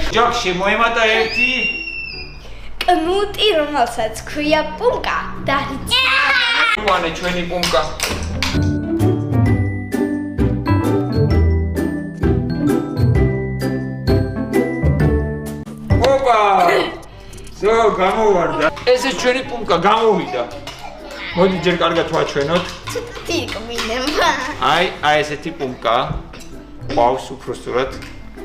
ჯოქში მოემატა ერთი კნუტი, რომელსაც ქვია პუმკა და ვანე ჩვენი პუმკა. ოპა! ზო გამოვარდა. ესე ჩვენი პუმკა გამოვიდა. მოდი ჯერ კარგად ვაჩვენოთ. ტიკმინება. აი ესეთი პუმკა. ყავს უფრო სწორად.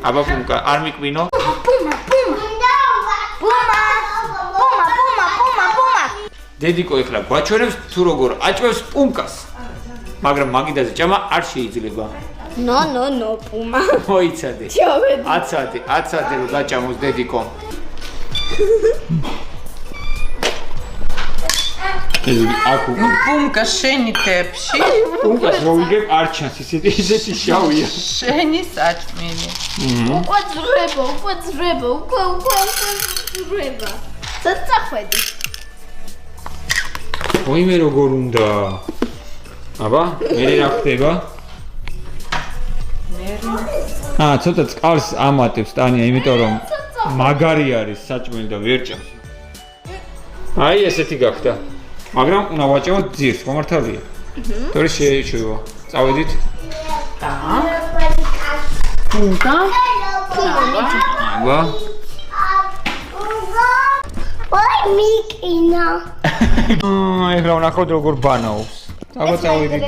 აბა პუმკა, არ მიკვინო. პუმა. დედიკო ეხლა გვაჩვენებს თუ როგორ აჭვევს პუმკას. მაგრამ მაგიდაზე ჭამა არ შეიძლება. ნო, პუმა. მოიცადე. ჩავედი. აცადე რომ გაჭამოს დედიკო. აკუ პუმკა შენი თებში. პუმკას მოვიგებ არ ჩანს ისეთი შავია. შენი საჭმელი. უკვე ძრება. წახვედი. მოიმე როგორ უნდა. აბა, მე რა ხდება? ცოტა წყალს ამატებს ტანია, იმიტომ რომ მაგარი არის საჭმელი და ვერ ჭამს. აი ესეთი გახდა. მაგრამ უნდა ვაჭამოთ ძირს, ხომართალია. თორე შეეჩვევა. წავედით. პუმკა. აბა. მიკინა. ეხლა ვნახოთ როგორ ბანაობს. წავედით.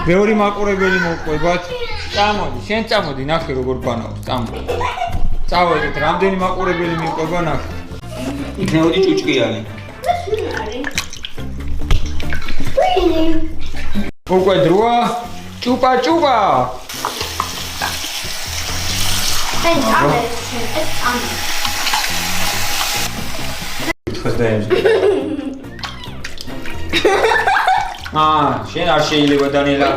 მეორე მაყურებელი მოყვებათ. წამოდი, შენ წამოდი, ნახე როგორ ბანაობს. წავედით, რამდენი მაყურებელი მიყვება ნახე. იქნებოდი ჭუჭკიანი. უკვე დროა ჭუპა. შენ არ შეიძლება დანელა.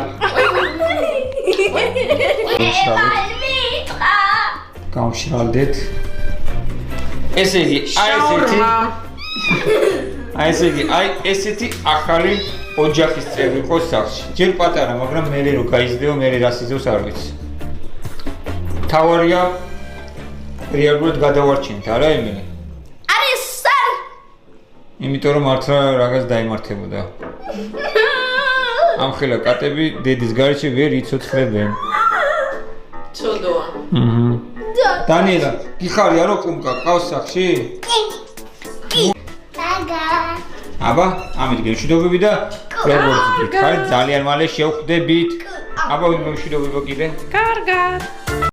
გავშრალდეთ. ესე იგი, აი ესეთი ახალი ოჯახის წევრი ყო სახლში. ჯერ პატარა, მაგრამ მე რო გაიზრდეო, მე რას იზოს არ ვიცი. თავარია რეალურად გადავარჩინეთ, არა ემილი? არის სარ. იმიტომ რომ მართლა რაღაც დაიმართებოდა. ამ ხელა კატები დედის გარეშე ვერ იცოცხლებენ. ცოდოა. დანიელა, გიხარია რომ პუმკა ყავს სახლში? აბა, ამით გემშვიდობები და როგორც გითხარით, ძალიან მალე შევხვდებით. აბა, ვიმშვიდობებო კიდე. კარგად.